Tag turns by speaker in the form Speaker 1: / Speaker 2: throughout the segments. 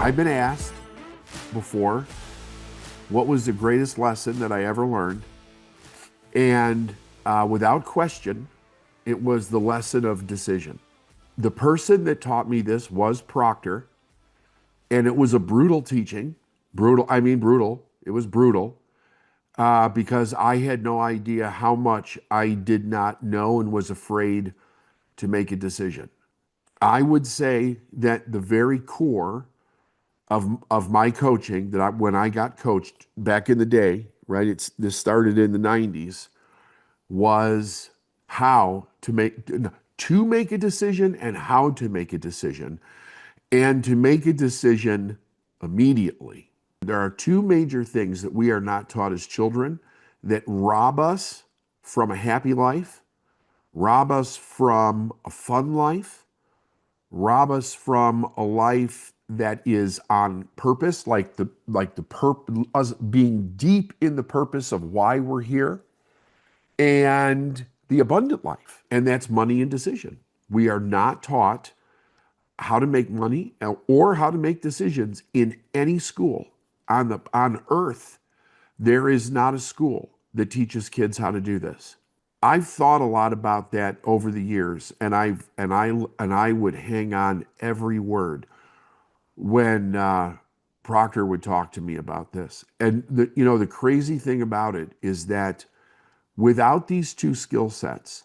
Speaker 1: I've been asked before, what was the greatest lesson that I ever learned? And without question, it was the lesson of decision. The person that taught me this was Proctor, and it was a brutal teaching. Brutal. It was brutal because I had no idea how much I did not know and was afraid to make a decision. I would say that the very core of my coaching when I got coached back in the day, right? This started in the 90s, was how to make a decision and how to make a decision and to make a decision immediately. There are two major things that we are not taught as children that rob us from a happy life, rob us from a fun life, rob us from a life that is on purpose, us being deep in the purpose of why we're here, and the abundant life, and that's money and decision. We are not taught how to make money or how to make decisions in any school on earth. There is not a school that teaches kids how to do this. I've thought a lot about that over the years, and I would hang on every word when Proctor would talk to me about this. And the crazy thing about it is that without these two skill sets,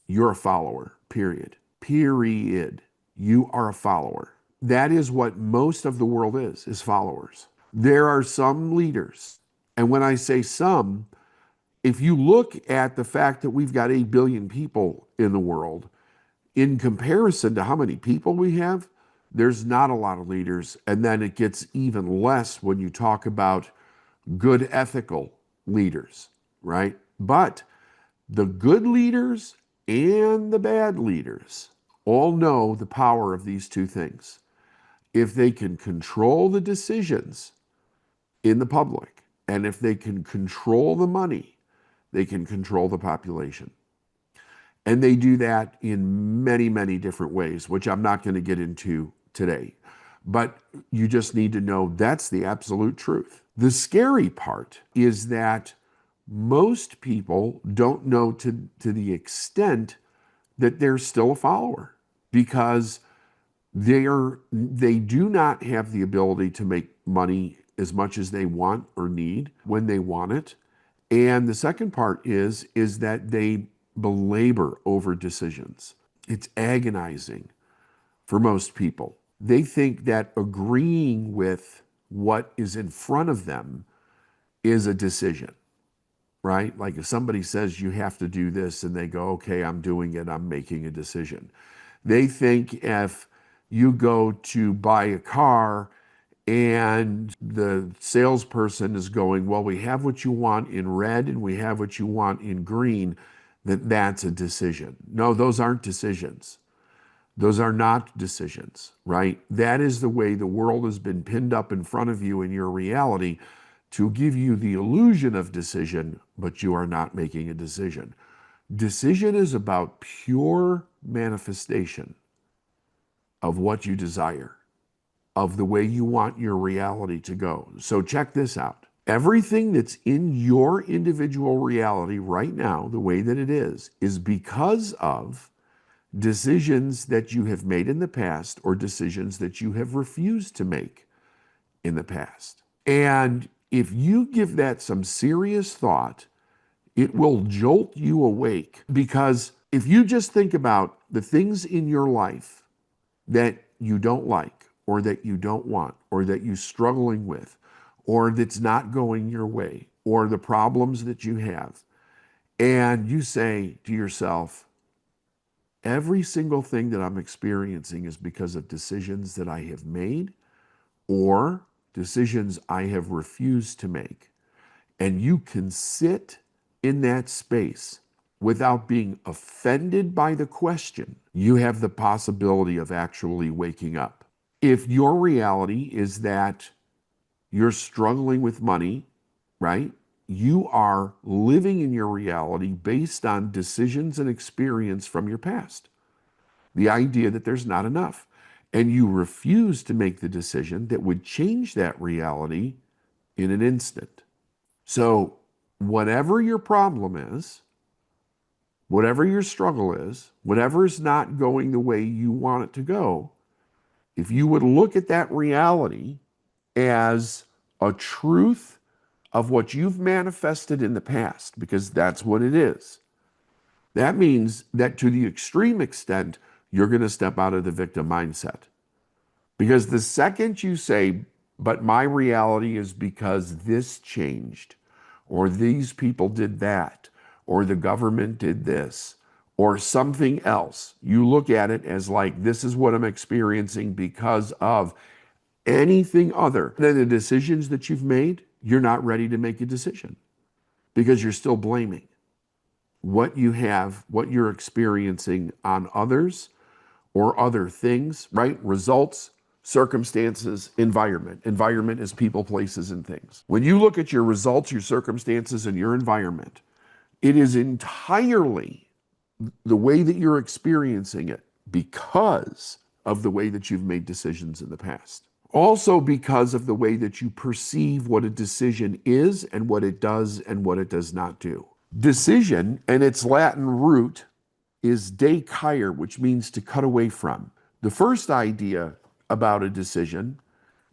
Speaker 1: you're a follower. Period. Period. You are a follower. That is what most of the world is followers. There are some leaders, and when I say some, if you look at the fact that we've got 8 billion people in the world, in comparison to how many people we have, there's not a lot of leaders. And then it gets even less when you talk about good ethical leaders, right? But the good leaders and the bad leaders all know the power of these two things. If they can control the decisions in the public, and if they can control the money, they can control the population. And they do that in many, many different ways, which I'm not going to get into today. But you just need to know that's the absolute truth. The scary part is that most people don't know to the extent that they're still a follower, because they do not have the ability to make money as much as they want or need when they want it. And the second part is that they belabor over decisions. It's agonizing for most people. They think that agreeing with what is in front of them is a decision, right? Like if somebody says you have to do this and they go, okay, I'm doing it, I'm making a decision. They think if you go to buy a car and the salesperson is going, well, we have what you want in red and we have what you want in green, that's a decision. No, those aren't decisions. Those are not decisions, right? That is the way the world has been pinned up in front of you in your reality to give you the illusion of decision, but you are not making a decision. Decision is about pure manifestation of what you desire, of the way you want your reality to go. So check this out. Everything that's in your individual reality right now, the way that it is because of decisions that you have made in the past or decisions that you have refused to make in the past. And if you give that some serious thought, it will jolt you awake. Because if you just think about the things in your life that you don't like, or that you don't want, or that you're struggling with, or that's not going your way, or the problems that you have, and you say to yourself, every single thing that I'm experiencing is because of decisions that I have made or decisions I have refused to make. And you can sit in that space without being offended by the question, you have the possibility of actually waking up. If your reality is that you're struggling with money, right? You are living in your reality based on decisions and experience from your past. The idea that there's not enough. and you refuse to make the decision that would change that reality in an instant. So, whatever your problem is, whatever your struggle is, whatever is not going the way you want it to go, if you would look at that reality as a truth of what you've manifested in the past, because that's what it is, that means that to the extreme extent, you're going to step out of the victim mindset. Because the second you say, but my reality is because this changed, or these people did that, or the government did this, or something else, you look at it as like, this is what I'm experiencing because of anything other than the decisions that you've made, you're not ready to make a decision because you're still blaming what you have, what you're experiencing on others or other things, right? Results, circumstances, environment. Environment is people, places, and things. When you look at your results, your circumstances, and your environment, it is entirely the way that you're experiencing it because of the way that you've made decisions in the past. Also because of the way that you perceive what a decision is and what it does and what it does not do. Decision, and its Latin root, is decaere, which means to cut away from. The first idea about a decision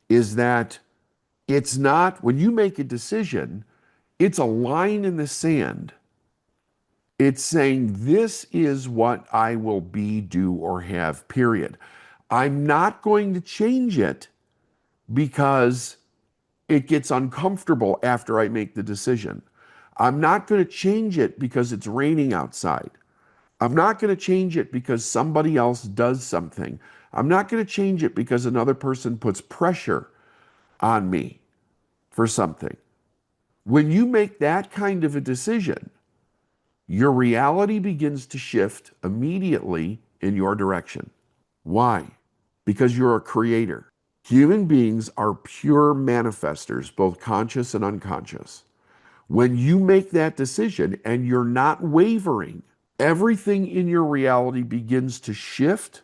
Speaker 1: is that it's not, when you make a decision, it's a line in the sand. It's saying, this is what I will be, do, or have, period. I'm not going to change it because it gets uncomfortable after I make the decision. I'm not going to change it because it's raining outside. I'm not going to change it because somebody else does something. I'm not going to change it because another person puts pressure on me for something. When you make that kind of a decision, your reality begins to shift immediately in your direction. Why? Because you're a creator. Human beings are pure manifestors, both conscious and unconscious. When you make that decision and you're not wavering, everything in your reality begins to shift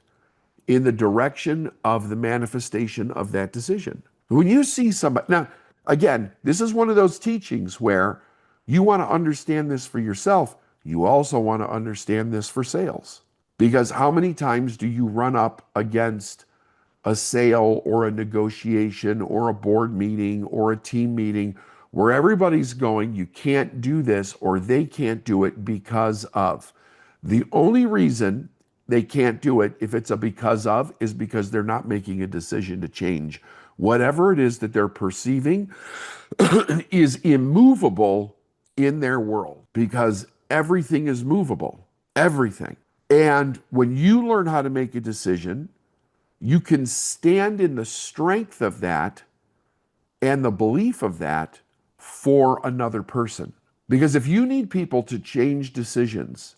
Speaker 1: in the direction of the manifestation of that decision. When you see somebody, now, again, this is one of those teachings where you want to understand this for yourself. You also want to understand this for sales. Because how many times do you run up against a sale or a negotiation or a board meeting or a team meeting where everybody's going, you can't do this or they can't do it because of. The only reason they can't do it, if it's a because of, is because they're not making a decision to change. Whatever it is that they're perceiving is immovable in their world because everything is movable. Everything. And when you learn how to make a decision, you can stand in the strength of that and the belief of that for another person. Because if you need people to change decisions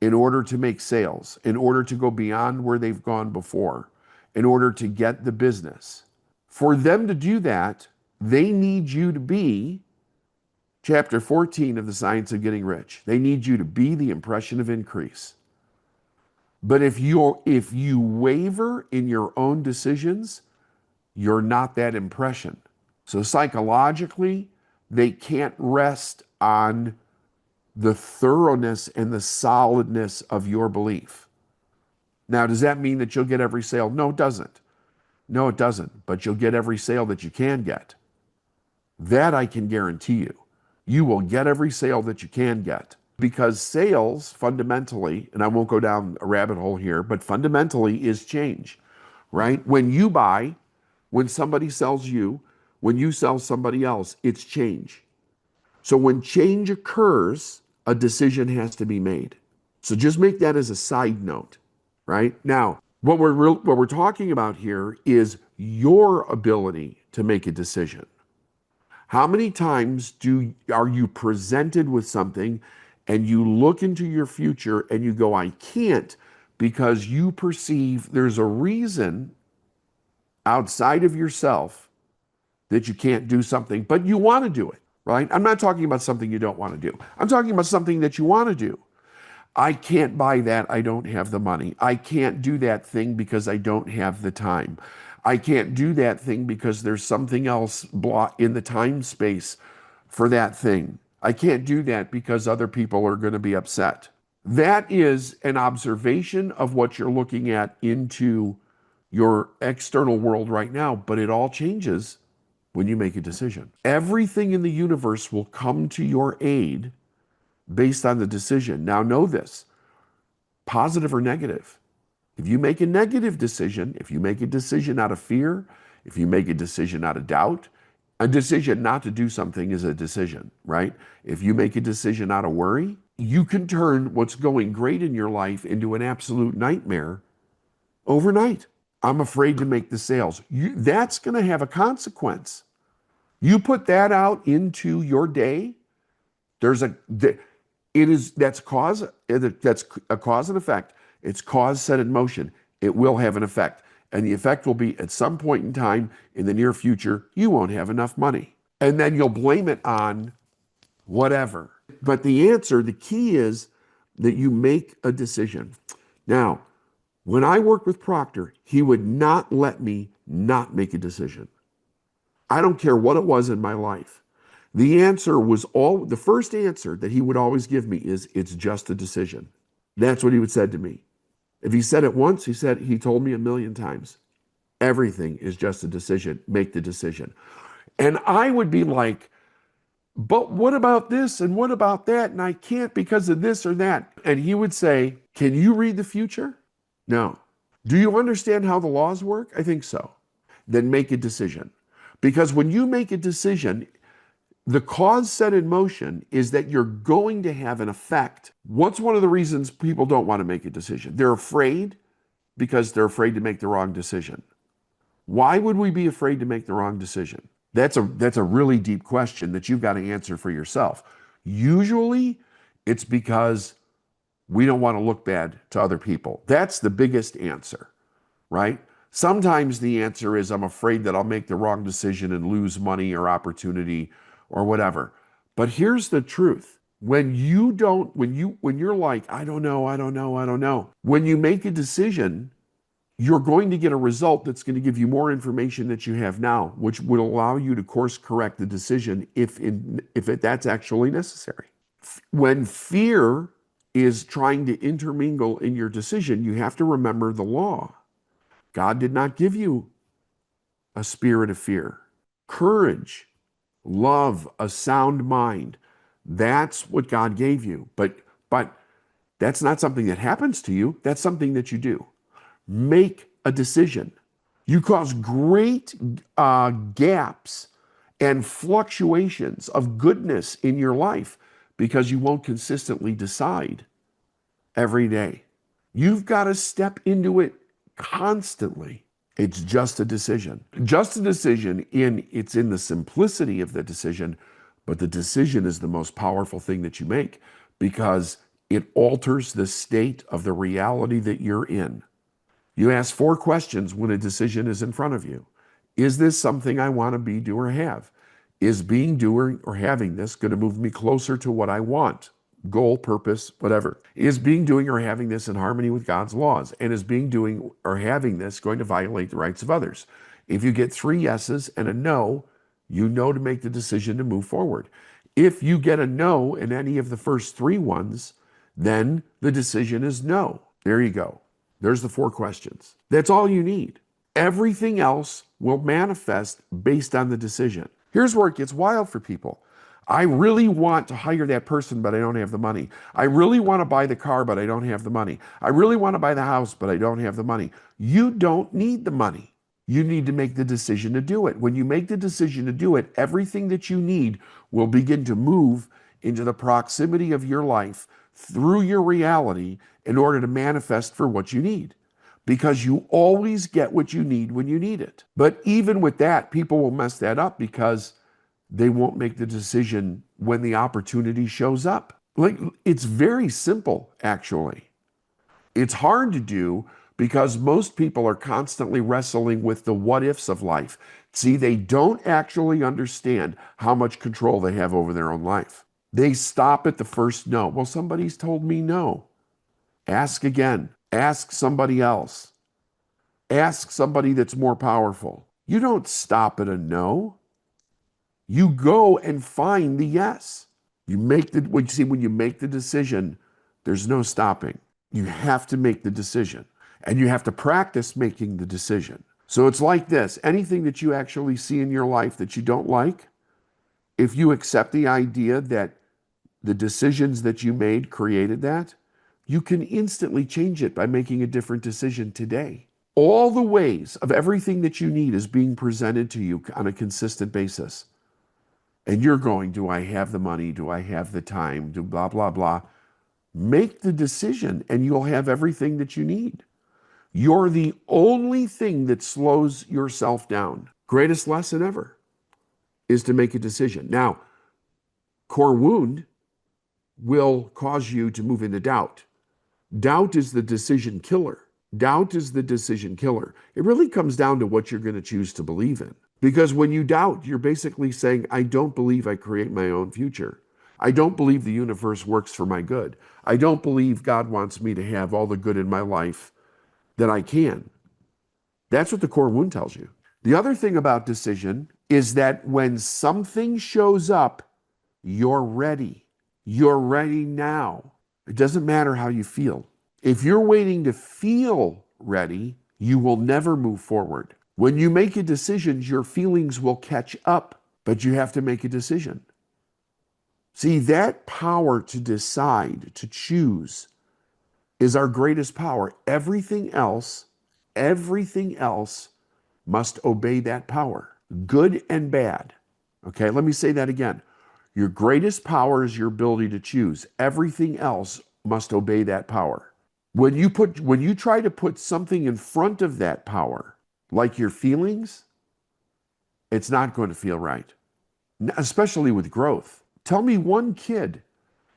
Speaker 1: in order to make sales, in order to go beyond where they've gone before, in order to get the business, for them to do that, they need you to be chapter 14 of the Science of Getting Rich. They need you to be the impression of increase. But if you waver in your own decisions, you're not that impression. So psychologically, they can't rest on the thoroughness and the solidness of your belief. Now, does that mean that you'll get every sale? No, it doesn't. No, it doesn't. But you'll get every sale that you can get. That I can guarantee you. You will get every sale that you can get. Because sales fundamentally, and I won't go down a rabbit hole here, but fundamentally is change, right? When you buy, when somebody sells you, when you sell somebody else, it's change. So when change occurs, a decision has to be made. So just make that as a side note, right? Now, what we're talking about here is your ability to make a decision. How many times are you presented with something and you look into your future and you go, I can't, because you perceive there's a reason outside of yourself that you can't do something, but you want to do it, right? I'm not talking about something you don't want to do. I'm talking about something that you want to do. I can't buy that. I don't have the money. I can't do that thing because I don't have the time. I can't do that thing because there's something else in the time space for that thing. I can't do that because other people are going to be upset. That is an observation of what you're looking at into your external world right now, but it all changes when you make a decision. Everything in the universe will come to your aid based on the decision. Now, know this, positive or negative. If you make a negative decision, if you make a decision out of fear, if you make a decision out of doubt, a decision not to do something is a decision, right? If you make a decision out of worry, you can turn what's going great in your life into an absolute nightmare overnight. I'm afraid to make the sales. That's going to have a consequence. You put that out into your day, there's a it is that's a cause and effect. It's cause set in motion. It will have an effect. And the effect will be at some point in time in the near future, you won't have enough money. And then you'll blame it on whatever. But the key is that you make a decision. Now, when I worked with Proctor, he would not let me not make a decision. I don't care what it was in my life. The first answer that he would always give me is, it's just a decision. That's what he would say to me. If he said it once, he told me a million times, everything is just a decision. Make the decision. And I would be like, but what about this and what about that? And I can't because of this or that. And he would say, can you read the future? No. Do you understand how the laws work? I think so. Then make a decision. Because when you make a decision, the cause set in motion is that you're going to have an effect. What's one of the reasons people don't want to make a decision? They're afraid because they're afraid to make the wrong decision. Why would we be afraid to make the wrong decision? That's a really deep question that you've got to answer for yourself. Usually, it's because we don't want to look bad to other people. That's the biggest answer, right? Sometimes the answer is, I'm afraid that I'll make the wrong decision and lose money or opportunity or whatever. But here's the truth. When you're like, I don't know. When you make a decision, you're going to get a result that's going to give you more information that you have now, which will allow you to course correct the decision if that's actually necessary. When fear is trying to intermingle in your decision, you have to remember the law. God did not give you a spirit of fear. Courage, love, a sound mind. That's what God gave you. But that's not something that happens to you. That's something that you do. Make a decision. You cause great gaps and fluctuations of goodness in your life because you won't consistently decide every day. You've got to step into it constantly. It's just a decision. Just a decision it's in the simplicity of the decision, but the decision is the most powerful thing that you make because it alters the state of the reality that you're in. You ask 4 questions when a decision is in front of you. Is this something I want to be, do, or have? Is being, doing, or having this going to move me closer to what I want? Goal, purpose, whatever. Is being, doing, or having this in harmony with God's laws? And is being, doing, or having this going to violate the rights of others? If you get 3 yeses and a no, you know to make the decision to move forward. If you get a no in any of the first 3 ones, then the decision is no. There you go. There's the 4 questions. That's all you need. Everything else will manifest based on the decision. Here's where it gets wild for people. I really want to hire that person, but I don't have the money. I really want to buy the car, but I don't have the money. I really want to buy the house, but I don't have the money. You don't need the money. You need to make the decision to do it. When you make the decision to do it, everything that you need will begin to move into the proximity of your life through your reality in order to manifest for what you need. Because you always get what you need when you need it. But even with that, people will mess that up because they won't make the decision when the opportunity shows up. Like, it's very simple, actually. It's hard to do because most people are constantly wrestling with the what ifs of life. See, they don't actually understand how much control they have over their own life. They stop at the first no. Well, somebody's told me no. Ask again. Ask somebody else. Ask somebody that's more powerful. You don't stop at a no. You go and find the yes. When you make the decision, there's no stopping. You have to make the decision, and you have to practice making the decision. So it's like this. Anything that you actually see in your life that you don't like, if you accept the idea that the decisions that you made created that, you can instantly change it by making a different decision today. All the ways of everything that you need is being presented to you on a consistent basis. And you're going, do I have the money? Do I have the time? Do blah, blah, blah. Make the decision and you'll have everything that you need. You're the only thing that slows yourself down. Greatest lesson ever is to make a decision. Now, core wound will cause you to move into doubt. Doubt is the decision killer. Doubt is the decision killer. It really comes down to what you're going to choose to believe in. Because when you doubt, you're basically saying, I don't believe I create my own future. I don't believe the universe works for my good. I don't believe God wants me to have all the good in my life that I can. That's what the core wound tells you. The other thing about decision is that when something shows up, you're ready. You're ready now. It doesn't matter how you feel. If you're waiting to feel ready, you will never move forward. When you make a decision, your feelings will catch up, but you have to make a decision. See, that power to decide, to choose, is our greatest power. Everything else must obey that power, good and bad. Okay, let me say that again. Your greatest power is your ability to choose. Everything else must obey that power. When you try to put something in front of that power, like your feelings, it's not going to feel right, especially with growth. Tell me one kid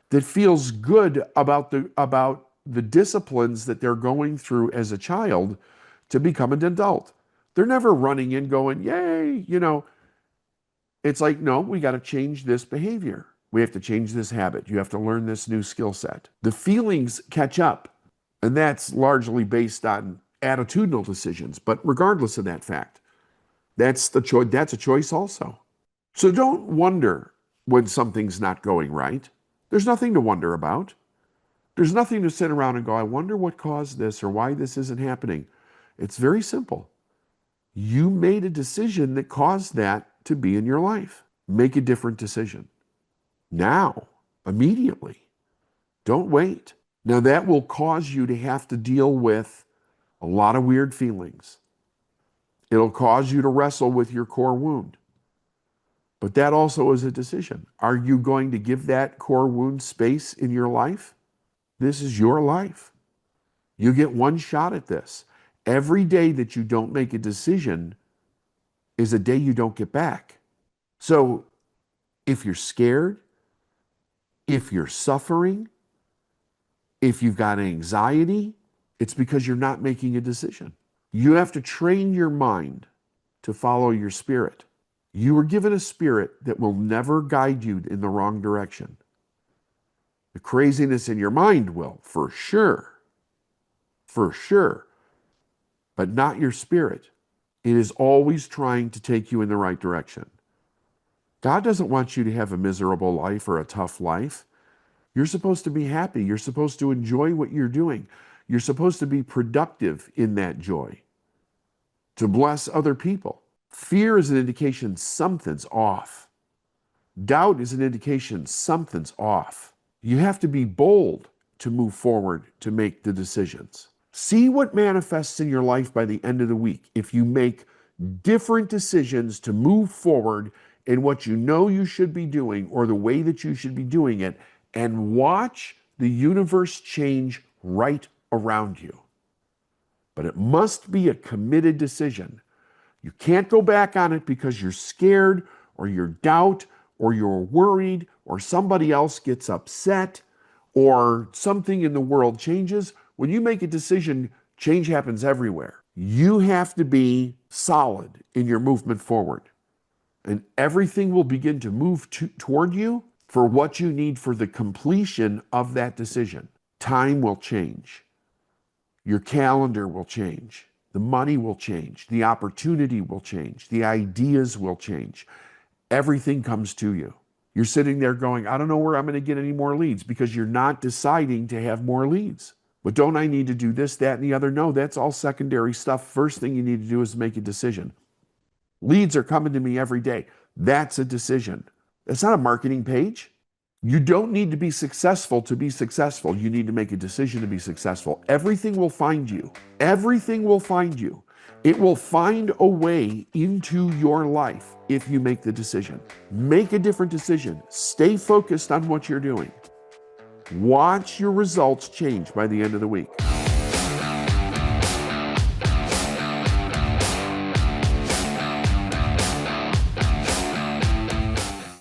Speaker 1: that feels good about the disciplines that they're going through as a child to become an adult. They're never running in going, yay, It's like, no, we got to change this behavior. We have to change this habit. You have to learn this new skill set. The feelings catch up, and that's largely based on attitudinal decisions. But regardless of that fact, that's a choice also. So don't wonder when something's not going right. There's nothing to wonder about. There's nothing to sit around and go, I wonder what caused this or why this isn't happening. It's very simple. You made a decision that caused that to be in your life. Make a different decision. Now, immediately. Don't wait. Now that will cause you to have to deal with a lot of weird feelings. It'll cause you to wrestle with your core wound. But that also is a decision. Are you going to give that core wound space in your life? This is your life. You get one shot at this. Every day that you don't make a decision is a day you don't get back. So if you're scared, if you're suffering, if you've got anxiety, it's because you're not making a decision. You have to train your mind to follow your spirit. You were given a spirit that will never guide you in the wrong direction. The craziness in your mind will, for sure, but not your spirit. It is always trying to take you in the right direction. God doesn't want you to have a miserable life or a tough life. You're supposed to be happy. You're supposed to enjoy what you're doing. You're supposed to be productive in that joy, to bless other people. Fear is an indication something's off. Doubt is an indication something's off. You have to be bold to move forward, to make the decisions. See what manifests in your life by the end of the week if you make different decisions to move forward in what you know you should be doing or the way that you should be doing it, and watch the universe change right around you. But it must be a committed decision. You can't go back on it because you're scared or you're doubt or you're worried or somebody else gets upset or something in the world changes. When you make a decision, change happens everywhere. You have to be solid in your movement forward, and everything will begin to move toward you for what you need for the completion of that decision. Time will change. Your calendar will change. The money will change. The opportunity will change. The ideas will change. Everything comes to you. You're sitting there going, I don't know where I'm going to get any more leads, because you're not deciding to have more leads. But don't I need to do this, that, and the other? No, that's all secondary stuff. First thing you need to do is make a decision. Leads are coming to me every day. That's a decision. That's not a marketing page. You don't need to be successful to be successful. You need to make a decision to be successful. Everything will find you. Everything will find you. It will find a way into your life if you make the decision. Make a different decision. Stay focused on what you're doing. Watch your results change by the end of the week.